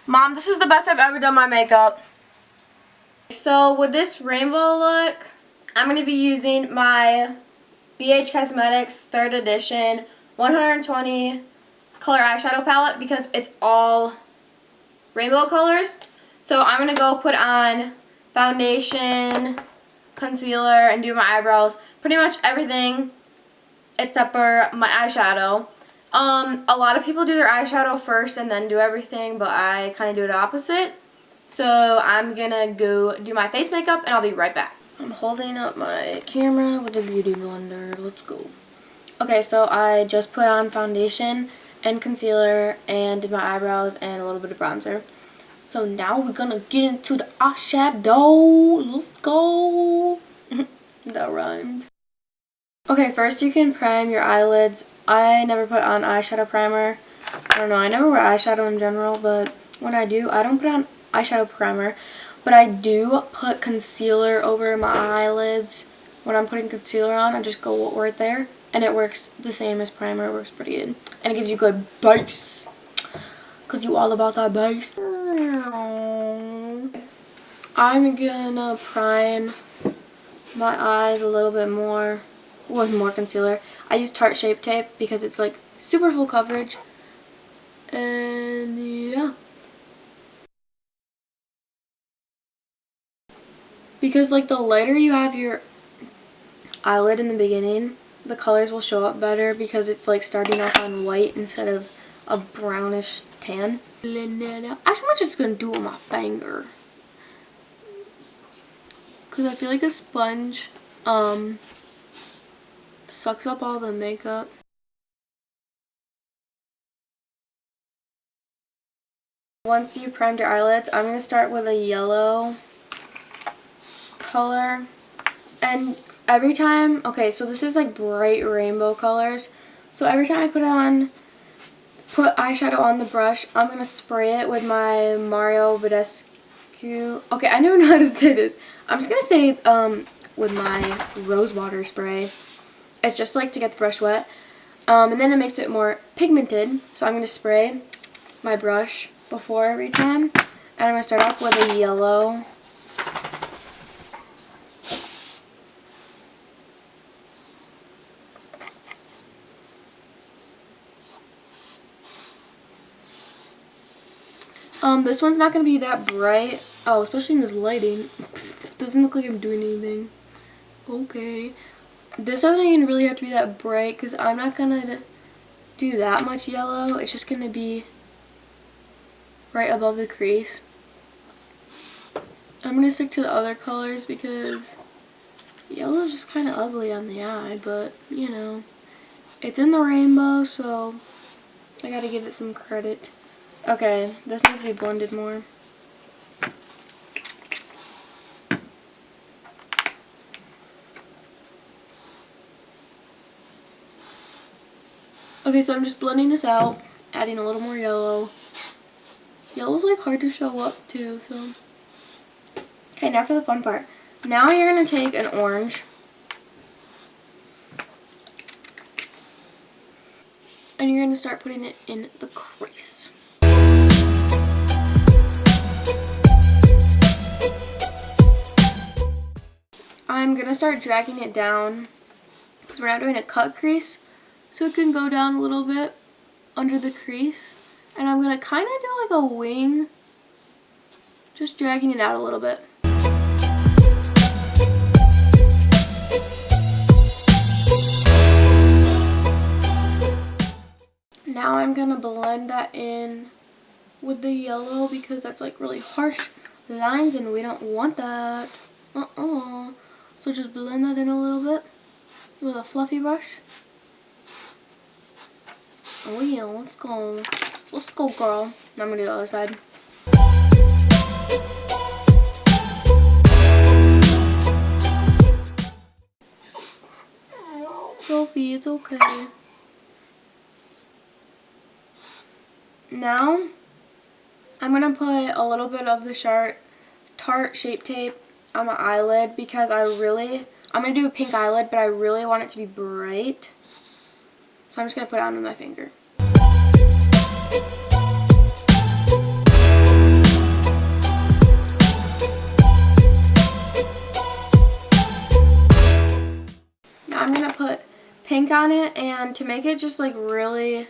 Mom, this is the best I've ever done my makeup. So with this rainbow look, I'm going to be using my BH Cosmetics 3rd edition 120 color eyeshadow palette because it's all rainbow colors. So I'm going to go put on foundation, concealer, and do my eyebrows. Pretty much everything except for my eyeshadow. A lot of people do their eyeshadow first and then do everything, but I kind of do it opposite. So I'm going to go do my face makeup and I'll be right back. I'm holding up my camera with a beauty blender. Let's go. Okay, so I just put on foundation and concealer and did my eyebrows and a little bit of bronzer. So now we're going to get into the eyeshadow. Let's go. That rhymed. Okay, first you can prime your eyelids. I never put on eyeshadow primer. I don't know, I never wear eyeshadow in general, but when I do, I don't put on eyeshadow primer. But I do put concealer over my eyelids. When I'm putting concealer on, I just go right there. And it works the same as primer. It works pretty good. And it gives you good base. Because you all about that base. I'm gonna prime my eyes a little bit more with more concealer. I use Tarte Shape Tape because it's like super full coverage. And yeah. Because like the lighter you have your eyelid in the beginning, the colors will show up better because it's like starting off on white instead of a brownish tan. Actually, I'm just gonna do it with my finger. Because I feel like a sponge sucks up all the makeup. Once you primed your eyelids, I'm going to start with a yellow color. And every time, okay, so this is like bright rainbow colors. So every time I put eyeshadow on the brush, I'm going to spray it with my Mario Badescu. Okay, I never know how to say this. I'm just going to say with my rose water spray. It's just like to get the brush wet. And then it makes it more pigmented. So I'm going to spray my brush before every time. And I'm going to start off with a yellow. This one's not going to be that bright. Oh, especially in this lighting. Doesn't look like I'm doing anything. Okay. This doesn't even really have to be that bright because I'm not going to do that much yellow. It's just going to be right above the crease. I'm going to stick to the other colors because yellow is just kind of ugly on the eye, but you know, it's in the rainbow, so I got to give it some credit. Okay, this needs to be blended more. Okay, so I'm just blending this out, adding a little more yellow. Yellow's like hard to show up too, so. Okay, now for the fun part. Now you're going to take an orange. And you're going to start putting it in the crease. I'm going to start dragging it down because we're not doing a cut crease. So it can go down a little bit under the crease. And I'm going to kind of do like a wing. Just dragging it out a little bit. Now I'm going to blend that in with the yellow because that's like really harsh lines and we don't want that. So just blend that in a little bit with a fluffy brush. Oh yeah, let's go. Let's go, girl. Now I'm going to do the other side. Sophie, it's okay. Now, I'm going to put a little bit of the Tarte Shape Tape on my eyelid because I'm going to do a pink eyelid, but I really want it to be bright. So I'm just going to put it on with my finger. on it, and to make it just like really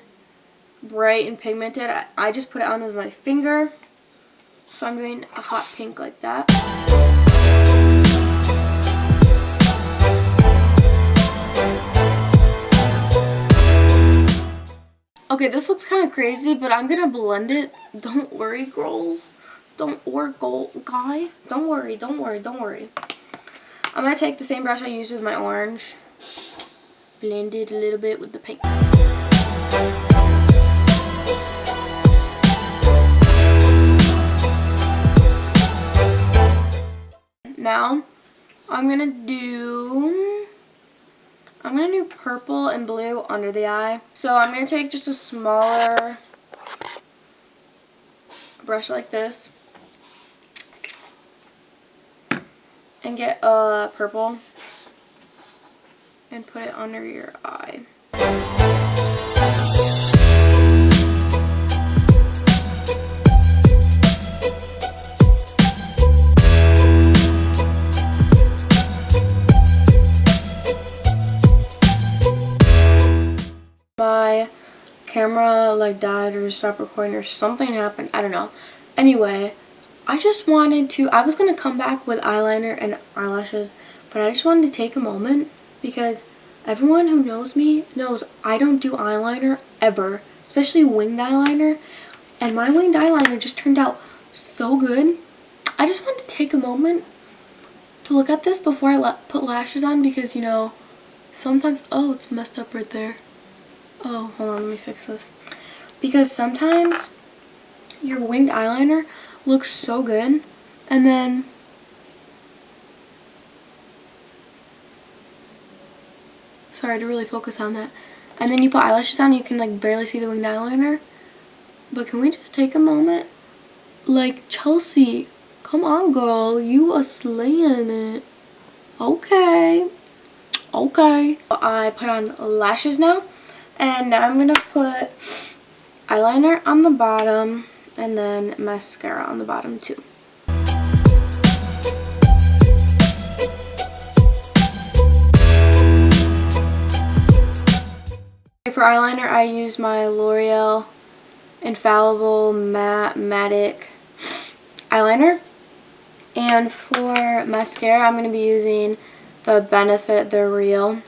bright and pigmented, I just put it on with my finger. So I'm doing a hot pink like that. Okay, this looks kind of crazy, but I'm gonna blend it. Don't worry, girls. Don't worry, guy. Don't worry, don't worry, don't worry. I'm gonna take the same brush I used with my orange, blend it a little bit with the pink. Now, I'm gonna do purple and blue under the eye. So I'm gonna take just a smaller brush like this and get a purple and put it under your eye. My camera like died or stopped recording or something happened. I don't know. Anyway, I was going to come back with eyeliner and eyelashes, but I just wanted to take a moment because everyone who knows me knows I don't do eyeliner ever, especially winged eyeliner, and my winged eyeliner just turned out so good. I just wanted to take a moment to look at this before I put lashes on because, you know, sometimes, oh, it's messed up right there. Oh, hold on, let me fix this. Because sometimes your winged eyeliner looks so good, and then sorry to really focus on that. And then you put eyelashes on, you can like barely see the winged eyeliner. But can we just take a moment? Like, Chelsea, come on, girl, you are slaying it. Okay. Okay. I put on lashes now. And now I'm going to put eyeliner on the bottom and then mascara on the bottom too. For eyeliner, I use my L'Oreal Infallible Matic eyeliner. And for mascara, I'm going to be using the Benefit The Real.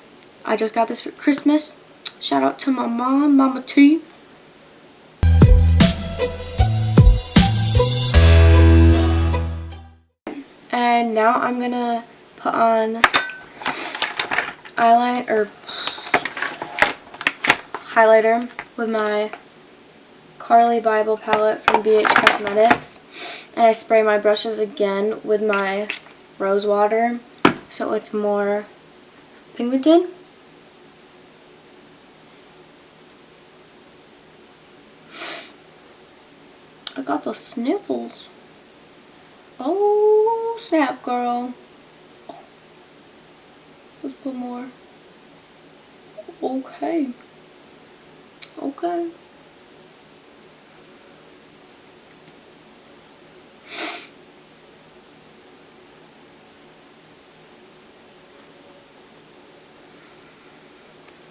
I just got this for Christmas. Shout out to my mom, Mama T. And now I'm gonna put on highlighter with my Carly Bible palette from BH Cosmetics. And I spray my brushes again with my rose water so it's more pigmented. I got the sniffles. Oh, snap, girl. Oh. Let's put more. Okay. Okay.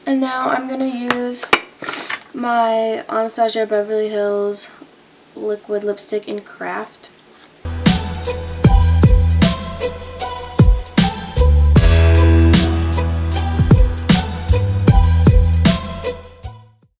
And now I'm going to use my Anastasia Beverly Hills liquid lipstick in Craft.